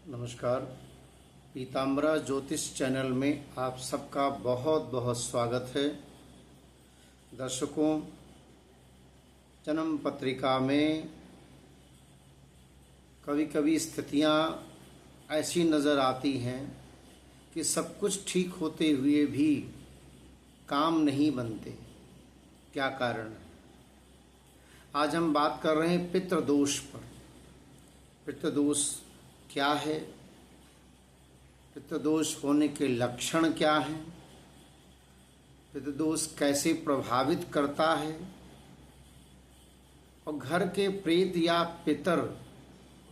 नमस्कार। पीताम्बरा ज्योतिष चैनल में आप सबका बहुत बहुत स्वागत है। दर्शकों, जन्म पत्रिका में कभी कभी स्थितियां ऐसी नज़र आती हैं कि सब कुछ ठीक होते हुए भी काम नहीं बनते। क्या कारण है? आज हम बात कर रहे हैं पितृदोष पर। पितृदोष क्या है? पितृदोष होने के लक्षण क्या हैं? पितृदोष कैसे प्रभावित करता है? और घर के प्रेत या पितर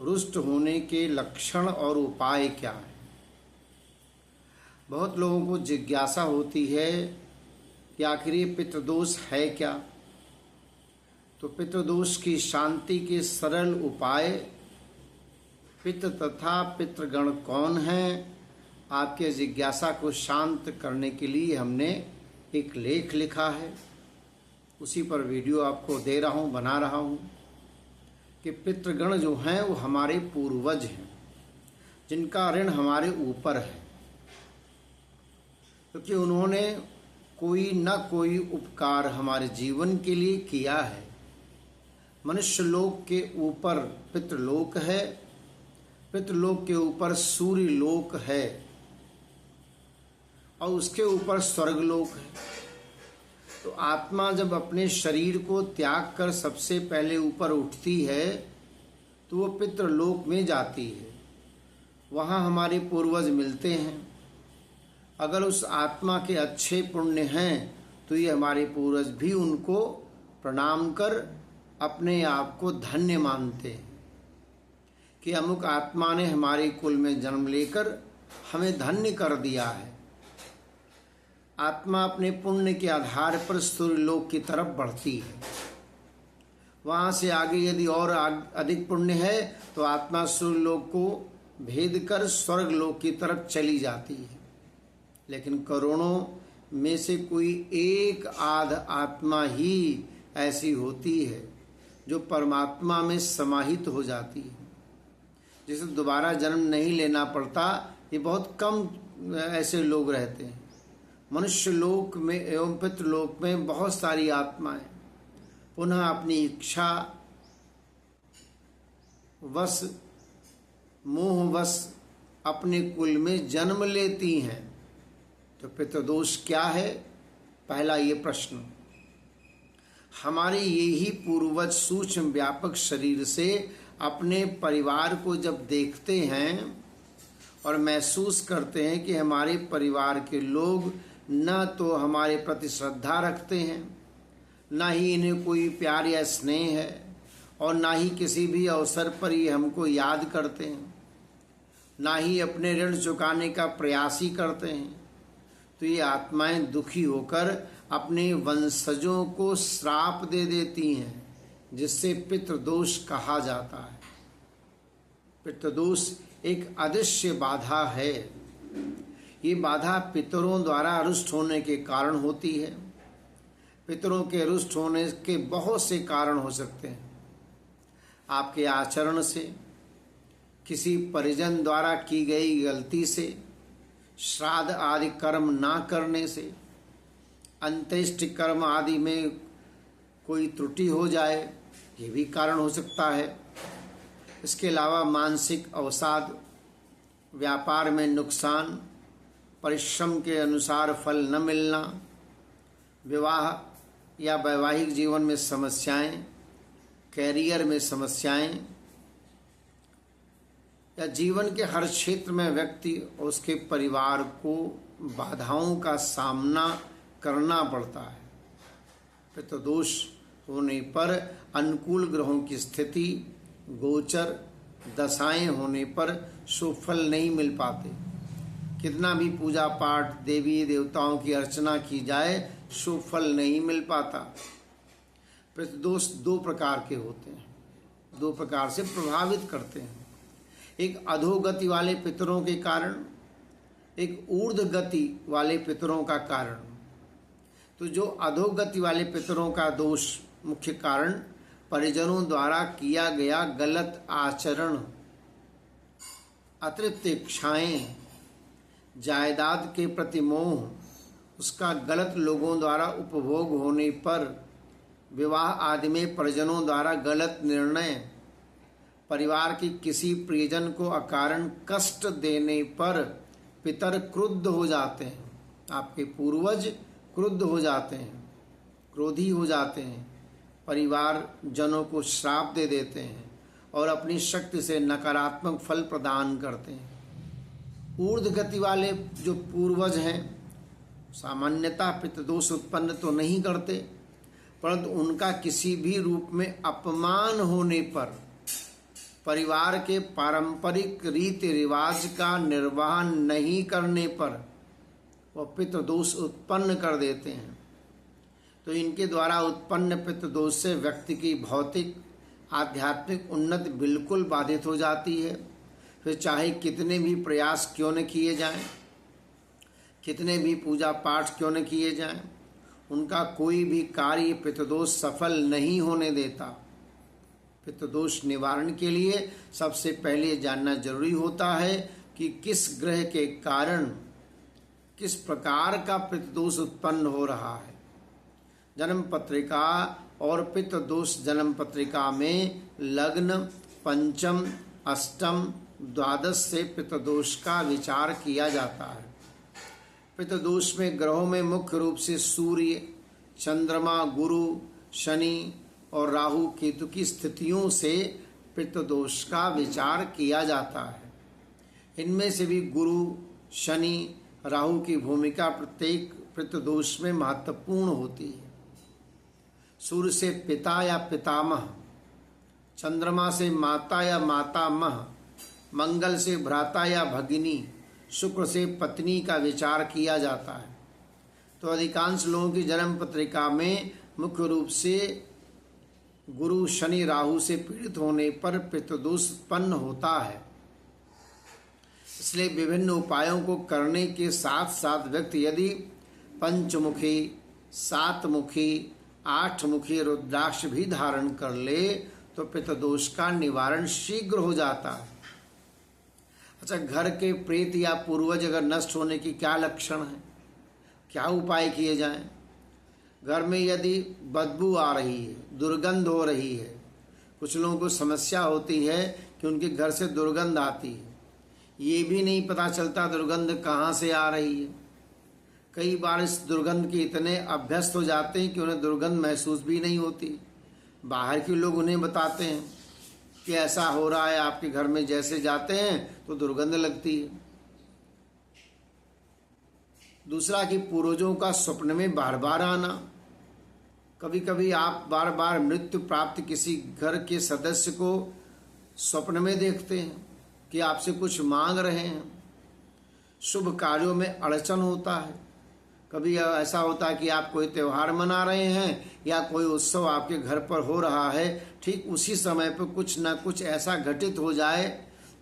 रुष्ट होने के लक्षण और उपाय क्या हैं? बहुत लोगों को जिज्ञासा होती है कि आखिर ये पितृदोष है क्या। तो पितृदोष की शांति के सरल उपाय, पितृ तथा पितृगण कौन हैं, आपके जिज्ञासा को शांत करने के लिए हमने एक लेख लिखा है। उसी पर वीडियो आपको दे रहा हूँ, बना रहा हूँ कि पितृगण जो हैं वो हमारे पूर्वज हैं, जिनका ऋण हमारे ऊपर है, क्योंकि उन्होंने कोई न कोई उपकार हमारे जीवन के लिए किया है। मनुष्य लोक के ऊपर पितृलोक है, पितृलोक के ऊपर सूर्य लोक है और उसके ऊपर स्वर्गलोक है। तो आत्मा जब अपने शरीर को त्याग कर सबसे पहले ऊपर उठती है तो वो पितृलोक में जाती है। वहाँ हमारे पूर्वज मिलते हैं। अगर उस आत्मा के अच्छे पुण्य हैं तो ये हमारे पूर्वज भी उनको प्रणाम कर अपने आप को धन्य मानते हैं कि अमुक आत्मा ने हमारे कुल में जन्म लेकर हमें धन्य कर दिया है। आत्मा अपने पुण्य के आधार पर सूर्यलोक की तरफ बढ़ती है। वहाँ से आगे यदि और अधिक पुण्य है तो आत्मा सूर्यलोक को भेद कर स्वर्गलोक की तरफ चली जाती है। लेकिन करोड़ों में से कोई एक आध आत्मा ही ऐसी होती है जो परमात्मा में समाहित हो जाती है, जिसे दोबारा जन्म नहीं लेना पड़ता। ये बहुत कम ऐसे लोग रहते हैं। मनुष्य लोक में एवं पितृलोक में बहुत सारी आत्माएं पुनः अपनी इच्छा वश, मोहवश अपने कुल में जन्म लेती हैं। तो पितृदोष क्या है? पहला ये प्रश्न। हमारे यही पूर्वज सूक्ष्म व्यापक शरीर से अपने परिवार को जब देखते हैं और महसूस करते हैं कि हमारे परिवार के लोग न तो हमारे प्रति श्रद्धा रखते हैं, न ही इन्हें कोई प्यार या स्नेह है, और न ही किसी भी अवसर पर ये हमको याद करते हैं, न ही अपने ऋण चुकाने का प्रयास ही करते हैं, तो ये आत्माएं दुखी होकर अपने वंशजों को श्राप दे देती हैं, जिससे पितृदोष कहा जाता है। पितृदोष एक अदृश्य बाधा है। ये बाधा पितरों द्वारा रुष्ट होने के कारण होती है। पितरों के रुष्ट होने के बहुत से कारण हो सकते हैं। आपके आचरण से, किसी परिजन द्वारा की गई गलती से, श्राद्ध आदि कर्म ना करने से, अंत्येष्टि कर्म आदि में कोई त्रुटि हो जाए, ये भी कारण हो सकता है। इसके अलावा मानसिक अवसाद, व्यापार में नुकसान, परिश्रम के अनुसार फल न मिलना, विवाह या वैवाहिक जीवन में समस्याएं, कैरियर में समस्याएं, या जीवन के हर क्षेत्र में व्यक्ति और उसके परिवार को बाधाओं का सामना करना पड़ता है। पितृदोष होने पर अनुकूल ग्रहों की स्थिति, गोचर, दशाएं होने पर शुभ फल नहीं मिल पाते। कितना भी पूजा पाठ, देवी देवताओं की अर्चना की जाए, शुभ फल नहीं मिल पाता। पितृदोष दो प्रकार के होते हैं, दो प्रकार से प्रभावित करते हैं। एक अधोगति वाले पितरों के कारण, एक ऊर्ध्व गति वाले पितरों का कारण। तो जो अधोगति वाले पितरों का दोष मुख्य कारण परिजनों द्वारा किया गया गलत आचरण, अतिरिक्त इच्छाएं, जायदाद के प्रति मोह, उसका गलत लोगों द्वारा उपभोग होने पर, विवाह आदि में परिजनों द्वारा गलत निर्णय, परिवार की किसी प्रियजन को अकारण कष्ट देने पर पितर क्रुद्ध हो जाते हैं, आपके पूर्वज क्रुद्ध हो जाते हैं, क्रोधी हो जाते हैं, परिवार जनों को श्राप दे देते हैं और अपनी शक्ति से नकारात्मक फल प्रदान करते हैं। ऊर्ध्व गति वाले जो पूर्वज हैं सामान्यतः पितृदोष उत्पन्न तो नहीं करते, परंतु उनका किसी भी रूप में अपमान होने पर, परिवार के पारंपरिक रीति रिवाज का निर्वाह नहीं करने पर वह पितृदोष उत्पन्न कर देते हैं। तो इनके द्वारा उत्पन्न पितृदोष से व्यक्ति की भौतिक आध्यात्मिक उन्नति बिल्कुल बाधित हो जाती है। फिर चाहे कितने भी प्रयास क्यों न किए जाएं, कितने भी पूजा पाठ क्यों न किए जाएं, उनका कोई भी कार्य पितृदोष सफल नहीं होने देता। पितृदोष निवारण के लिए सबसे पहले जानना जरूरी होता है कि किस ग्रह के कारण किस प्रकार का पितृदोष उत्पन्न हो रहा है। जन्म पत्रिका और पितृदोष जन्म पत्रिका में लग्न, पंचम, अष्टम, द्वादश से पितृदोष का विचार किया जाता है। पितृदोष में ग्रहों में मुख्य रूप से सूर्य, चंद्रमा, गुरु, शनि और राहु केतु की स्थितियों से पितृदोष का विचार किया जाता है। इनमें से भी गुरु, शनि, राहु की भूमिका प्रत्येक पितृदोष में महत्वपूर्ण होती है। सूर्य से पिता या पितामह, चंद्रमा से माता या मातामह, मंगल से भ्राता या भगिनी, शुक्र से पत्नी का विचार किया जाता है। तो अधिकांश लोगों की जन्म पत्रिका में मुख्य रूप से गुरु, शनि, राहु से पीड़ित होने पर पितृदोष उत्पन्न होता है। इसलिए विभिन्न उपायों को करने के साथ साथ व्यक्ति यदि पंचमुखी, सातमुखी, आठमुखी रुद्राक्ष भी धारण कर ले तो पितृदोष का निवारण शीघ्र हो जाता है। अच्छा, घर के प्रेत या पूर्वज अगर नष्ट होने की क्या लक्षण है, क्या उपाय किए जाएं? घर में यदि बदबू आ रही है, दुर्गंध हो रही है, कुछ लोगों को समस्या होती है कि उनके घर से दुर्गंध आती है, ये भी नहीं पता चलता दुर्गंध कहाँ से आ रही है। कई बार इस दुर्गंध के इतने अभ्यस्त हो जाते हैं कि उन्हें दुर्गंध महसूस भी नहीं होती। बाहर के लोग उन्हें बताते हैं कि ऐसा हो रहा है आपके घर में, जैसे जाते हैं तो दुर्गंध लगती है। दूसरा कि पूर्वजों का स्वप्न में बार बार आना। कभी कभी आप बार बार मृत्यु प्राप्त किसी घर के सदस्य को स्वप्न में देखते हैं कि आपसे कुछ मांग रहे हैं। शुभ कार्यों में अड़चन होता है। कभी ऐसा होता है कि आप कोई त्यौहार मना रहे हैं या कोई उत्सव आपके घर पर हो रहा है, ठीक उसी समय पर कुछ न कुछ ऐसा घटित हो जाए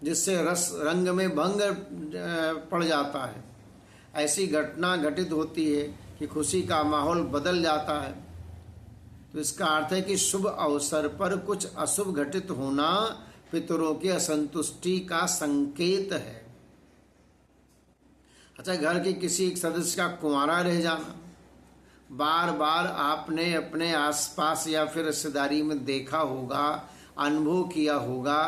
जिससे रस रंग में भंग पड़ जाता है। ऐसी घटना घटित होती है कि खुशी का माहौल बदल जाता है। तो इसका अर्थ है कि शुभ अवसर पर कुछ अशुभ घटित होना पितरों की असंतुष्टि का संकेत है। अच्छा, घर के किसी एक सदस्य का कुंवारा रह जाना। बार बार आपने अपने आसपास या फिर रिश्तेदारी में देखा होगा, अनुभव किया होगा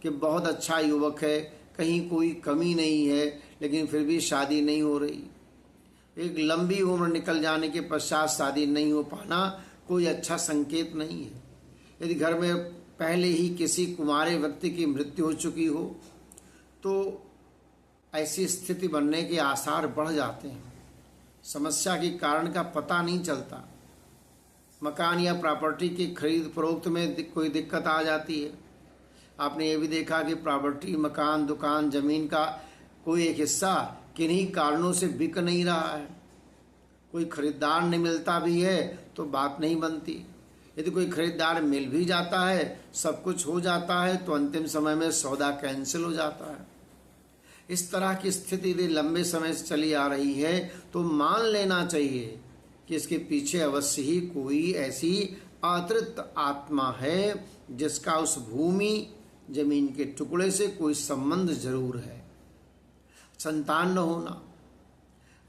कि बहुत अच्छा युवक है, कहीं कोई कमी नहीं है, लेकिन फिर भी शादी नहीं हो रही। एक लंबी उम्र निकल जाने के पश्चात शादी नहीं हो पाना कोई अच्छा संकेत नहीं है। यदि घर में पहले ही किसी कुंवारे व्यक्ति की मृत्यु हो चुकी हो तो ऐसी स्थिति बनने के आसार बढ़ जाते हैं। समस्या के कारण का पता नहीं चलता। मकान या प्रॉपर्टी की खरीद फरोख्त में कोई दिक्कत आ जाती है। आपने ये भी देखा कि प्रॉपर्टी, मकान, दुकान, जमीन का कोई एक हिस्सा किन्हीं कारणों से बिक नहीं रहा है। कोई खरीदार नहीं मिलता भी है तो बात नहीं बनती। यदि कोई खरीदार मिल भी जाता है, सब कुछ हो जाता है, तो अंतिम समय में सौदा कैंसिल हो जाता है। इस तरह की स्थिति यदि लंबे समय से चली आ रही है तो मान लेना चाहिए कि इसके पीछे अवश्य ही कोई ऐसी अतिरिक्त आत्मा है जिसका उस भूमि जमीन के टुकड़े से कोई संबंध जरूर है। संतान न होना,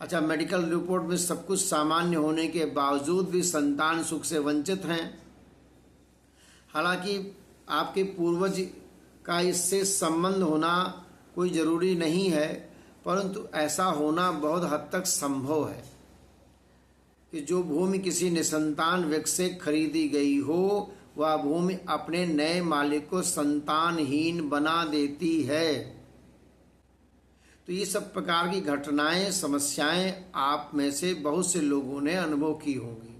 अच्छा, मेडिकल रिपोर्ट में सब कुछ सामान्य होने के बावजूद भी संतान सुख से वंचित हैं। हालांकि आपके पूर्वज का इससे संबंध होना कोई जरूरी नहीं है, परंतु ऐसा होना बहुत हद तक संभव है कि जो भूमि किसी निसंतान व्यक्ति से खरीदी गई हो, वह भूमि अपने नए मालिक को संतानहीन बना देती है। तो ये सब प्रकार की घटनाएं, समस्याएं आप में से बहुत से लोगों ने अनुभव की होंगी।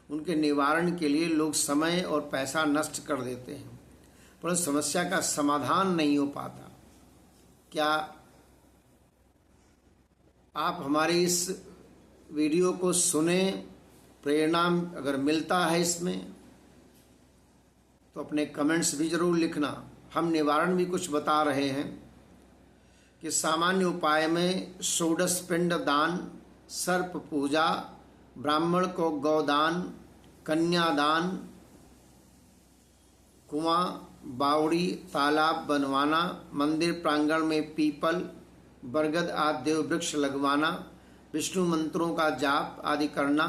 उनके निवारण के लिए लोग समय और पैसा नष्ट कर देते हैं, परंतु समस्या का समाधान नहीं हो पाता। क्या आप हमारे इस वीडियो को सुने, प्रेरणा अगर मिलता है इसमें, तो अपने कमेंट्स भी जरूर लिखना। हम निवारण भी कुछ बता रहे हैं कि सामान्य उपाय में षोडश पिंड दान, सर्प पूजा, ब्राह्मण को गौदान, कन्यादान, कुआं, बावड़ी, तालाब बनवाना, मंदिर प्रांगण में पीपल, बरगद आदि देव वृक्ष लगवाना, विष्णु मंत्रों का जाप आदि करना,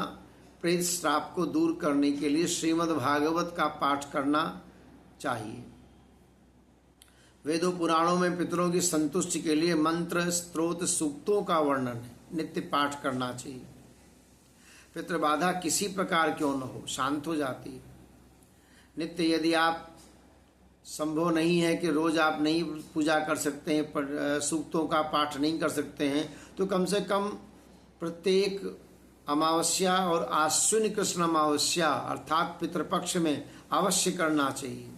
प्रेत श्राप को दूर करने के लिए श्रीमद् भागवत का पाठ करना चाहिए। वेदों पुराणों में पितरों की संतुष्टि के लिए मंत्र, स्तोत्र, सूक्तों का वर्णन है, नित्य पाठ करना चाहिए। पितृबाधा किसी प्रकार क्यों न हो, शांत हो जाती है। नित्य यदि आप संभव नहीं है कि रोज आप नहीं पूजा कर सकते हैं, पर सूक्तों का पाठ नहीं कर सकते हैं, तो कम से कम प्रत्येक अमावस्या और आश्विन कृष्ण अमावस्या अर्थात पितृपक्ष में अवश्य करना चाहिए।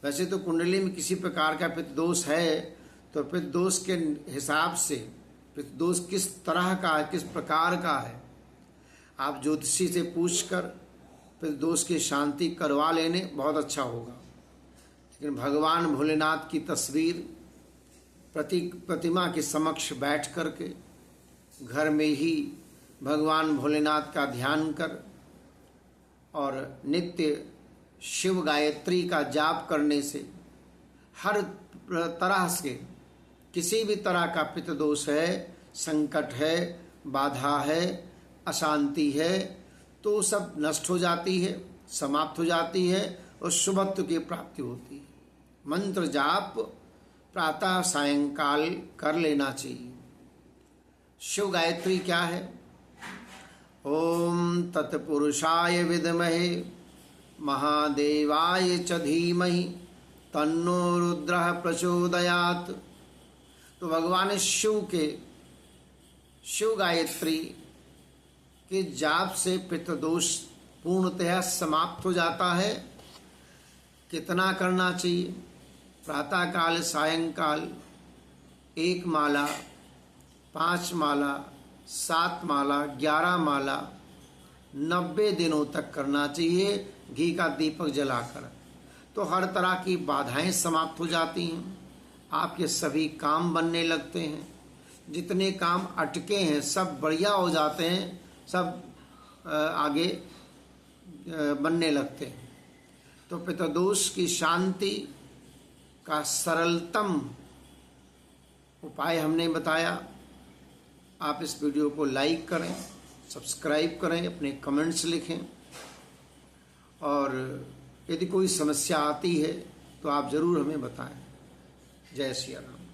वैसे तो कुंडली में किसी प्रकार का पितृदोष है, तो पितृदोष के हिसाब से पितृदोष किस तरह का है, किस प्रकार का है, आप ज्योतिषी से पूछकर पितृदोष की शांति करवा लेने बहुत अच्छा होगा। लेकिन भगवान भोलेनाथ की तस्वीर प्रतिमा के समक्ष बैठ करके घर में ही भगवान भोलेनाथ का ध्यान कर और नित्य शिव गायत्री का जाप करने से हर तरह से किसी भी तरह का पितृदोष है, संकट है, बाधा है, अशांति है, तो सब नष्ट हो जाती है, समाप्त हो जाती है और शुभत्व की प्राप्ति होती है। मंत्र जाप प्रातः सायंकाल कर लेना चाहिए। शिव गायत्री क्या है? ओम तत्पुरुषाय विद्महे महादेवाय च धीमहि तन्नो रुद्रः प्रचोदयात्। तो भगवान शिव के शिव गायत्री के जाप से पितृदोष पूर्णतः समाप्त हो जाता है। कितना करना चाहिए? प्रातः काल, सायंकाल 1 माला, 5 माला, 7 माला, 11 माला 90 दिनों तक करना चाहिए, घी का दीपक जलाकर। तो हर तरह की बाधाएं समाप्त हो जाती हैं, आपके सभी काम बनने लगते हैं, जितने काम अटके हैं सब बढ़िया हो जाते हैं, सब आगे बनने लगते हैं। तो पितृदोष की शांति का सरलतम उपाय हमने बताया। आप इस वीडियो को लाइक करें, सब्सक्राइब करें, अपने कमेंट्स लिखें, और यदि कोई समस्या आती है तो आप ज़रूर हमें बताएं। जय श्री राम।